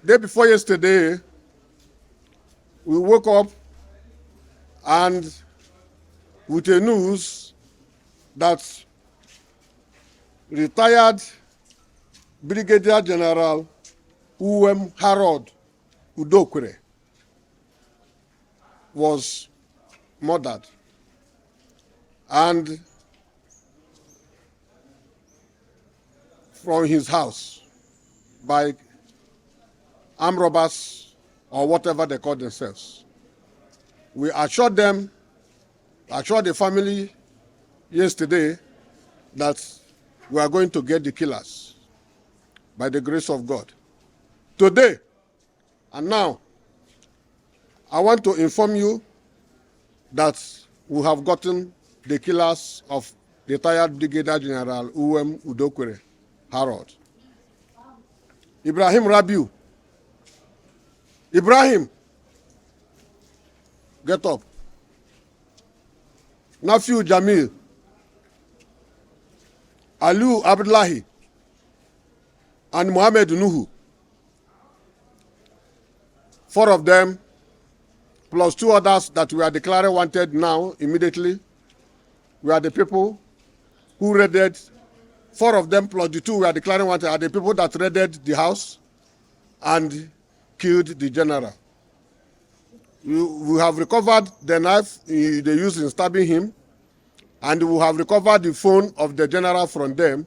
Day before yesterday, we woke up and with a news that retired Brigadier General Uwem Udokwere was murdered. And from his house by armed robbers or whatever they call themselves. We assured the family yesterday that we are going to get the killers by the grace of God. Today and now, I want to inform you that we have gotten the killers of retired Brigadier General Uwem Udokwere, Harold. Ibrahim Rabiu. Ibrahim, get up. Nafiu Jamil. Aliu Abdullahi. And Mohammed Nuhu. 4 of them, plus 2 others that we are declaring wanted now, immediately. We are the people who raided, 4 of them plus the 2 we are declaring wanted are the people that raided the house and killed the general. We have recovered the knife they used in stabbing him, and we have recovered the phone of the general from them.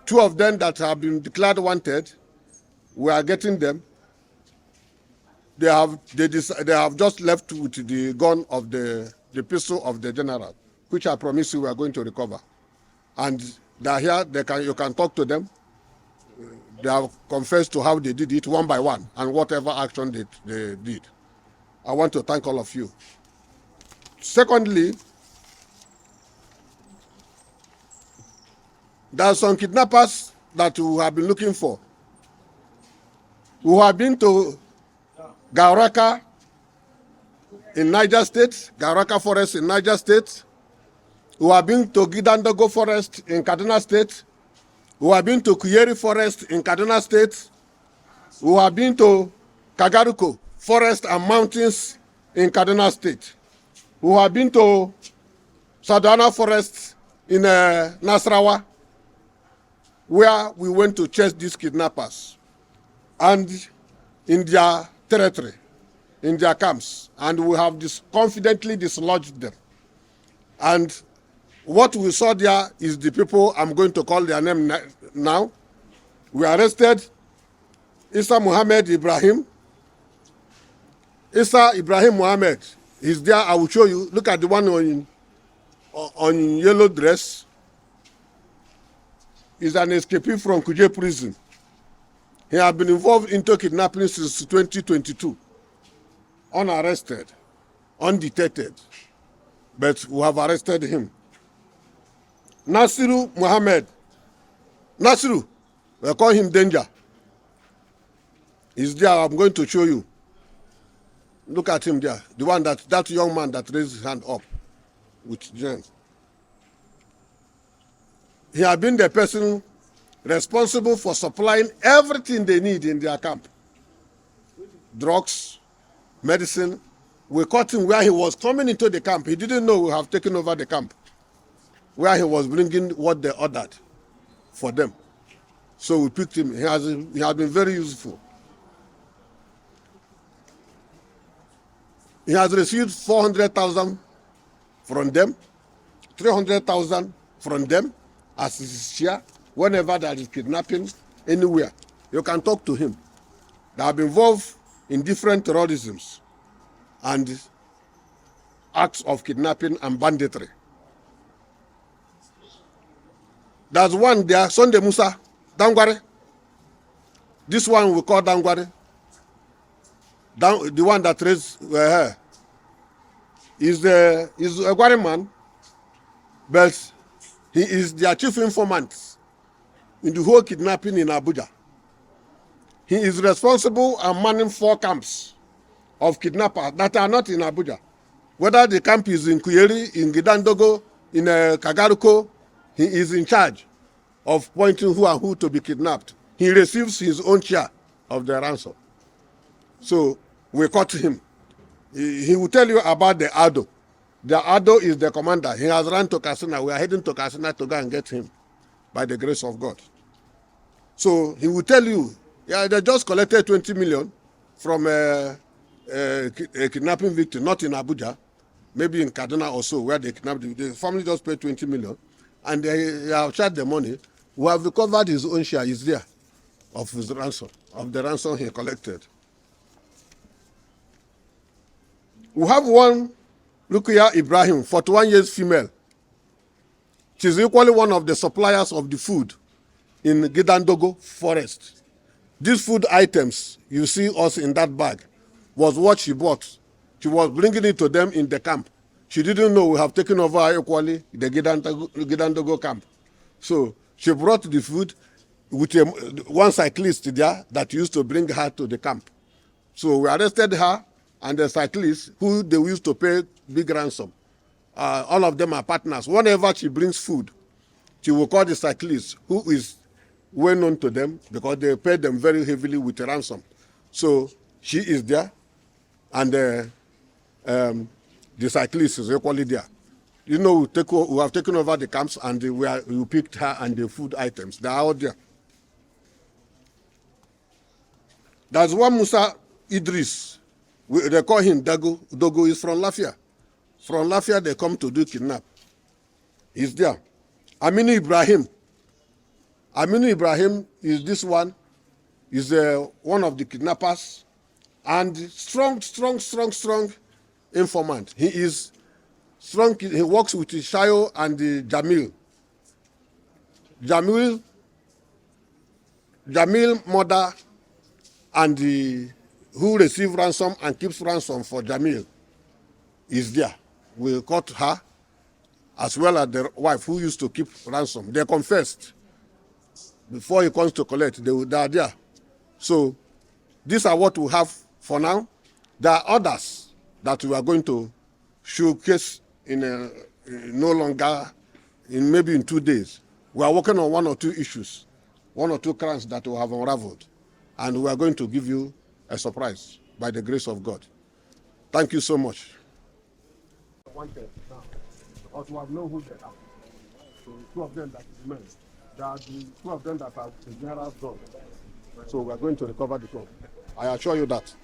2 of them that have been declared wanted, we are getting them. They have just left with the gun of the pistol of the general, which I promise you we are going to recover. And they are here, you can talk to them. They have confessed to how they did it one by one and whatever action they did. I want to thank all of you. Secondly, there are some kidnappers that we have been looking for. We have been to Gauraka in Niger State, Gauraka Forest in Niger State. We have been to Gidandogo Forest in Kaduna State. We have been to Kuyeri Forest in Kaduna State. We have been to Kagaruko Forest and Mountains in Kaduna State. We have been to Sadana Forest in Nasarawa, where we went to chase these kidnappers and in their territory, in their camps, and we have confidently dislodged them. And what we saw there is the people, I'm going to call their name now. We arrested Isa Muhammad Ibrahim. Isa Ibrahim Muhammad is there. I will show you. Look at the one on yellow dress. He's an escapee from Kuje prison. He has been involved into kidnapping since 2022. Unarrested, undetected, but we have arrested him. Nasiru Muhammad. Nasiru, we call him Danger. He's there, I'm going to show you. Look at him there. The one that young man that raised his hand up with Jen. He has been the person responsible for supplying everything they need in their camp. Drugs, medicine. We caught him where he was coming into the camp. He didn't know we have taken over the camp, where he was bringing what they ordered for them. So we picked him. He has been very useful. He has received 400,000 from them, 300,000 from them as his share. Whenever there is kidnapping anywhere, you can talk to him. They have been involved in different terrorisms and acts of kidnapping and banditry. There's one there, Sunday Musa, Dangware. This one we call Dangware. The one that raised her. He's a Gware man, but he is their chief informant in the whole kidnapping in Abuja. He is responsible and manning 4 camps of kidnappers that are not in Abuja. Whether the camp is in Kuyeri, in Gidandogo, in Kagaruko, he is in charge of pointing who and who to be kidnapped. He receives his own share of the ransom. So we caught him. He will tell you about the Ado. The Ado is the commander. He has run to Katsina. We are heading to Katsina to go and get him by the grace of God. So he will tell you, yeah, they just collected 20 million from a kidnapping victim, not in Abuja, maybe in Kaduna or so, where they kidnapped him. The family just paid 20 million, and they have charged the money. We have recovered his own share. Is there of his ransom, of the ransom he collected. We have one, Rukia Ibrahim, 41 years female. She's equally one of the suppliers of the food in Gidandogo forest. These food items you see us in that bag was what she bought. She was bringing it to them in the camp. She didn't know we have taken over equally the Gidandogo camp. So she brought the food with one cyclist there that used to bring her to the camp. So we arrested her and the cyclist who they used to pay big ransom. All of them are partners. Whenever she brings food, she will call the cyclist who is well known to them because they pay them very heavily with a ransom. So she is there and the cyclist is equally there. You know, we have taken over the camps and we picked her and the food items. They are all there. There's one Musa Idris. They call him Dago. Dogo is from Lafia. From Lafia, they come to do kidnap. He's there. Aminu Ibrahim. Aminu Ibrahim is this one. Is one of the kidnappers and strong informant. He is strong. He works with Shayo and Jamil. Jamil mother and who receive ransom and keeps ransom for Jamil is there. We caught her as well as the wife who used to keep ransom. They confessed before he comes to collect. They are there. So these are what we have for now. There are others that we are going to showcase in no longer, maybe in 2 days. We are working on 1 or 2 issues, 1 or 2 crimes that we have unraveled. And we are going to give you a surprise by the grace of God. Thank you so much. Because we have known who they are. So 2 of them that remain. There are the 2 of them that are the general's done. So we are going to recover the 2. I assure you that.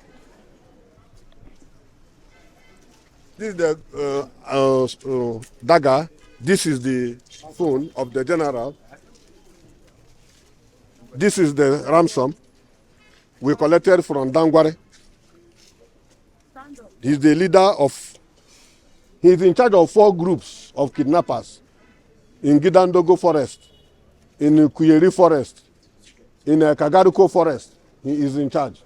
This is the dagger. This is the phone of the general. This is the ransom we collected from Dangware. He's the leader of, he's in charge of 4 groups of kidnappers in Gidandogo forest, in Kuyeri forest, in Kagaruko forest. He is in charge.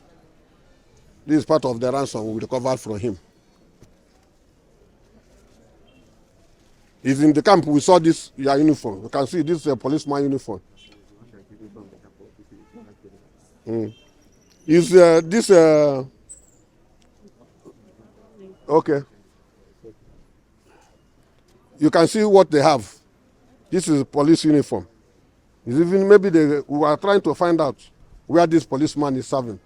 This is part of the ransom we recovered from him. He's in the camp. We saw this uniform. You can see this is a policeman uniform. Is this okay? You can see what they have. This is a police uniform. It's even maybe we are trying to find out where this policeman is serving.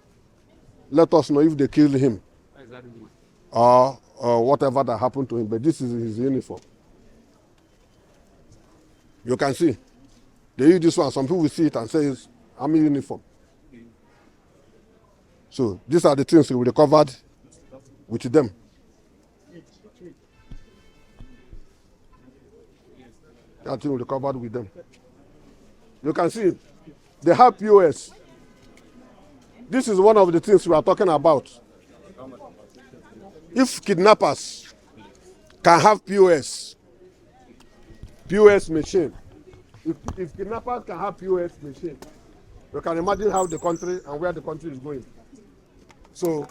Let us know if they killed him or whatever that happened to him. But this is his uniform. You can see. They use this one. Some people will see it and say it's army uniform. So these are the things we recovered with them. That thing we recovered with them. You can see they have POS. This is one of the things we are talking about. If kidnappers can have POS machine, if kidnappers can have POS machine, you can imagine how the country and where the country is going. So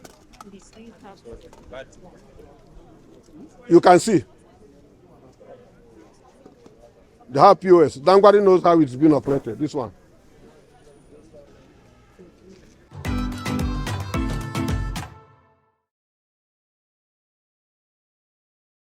you can see they have POS. Dangwari knows how it's been operated. This one.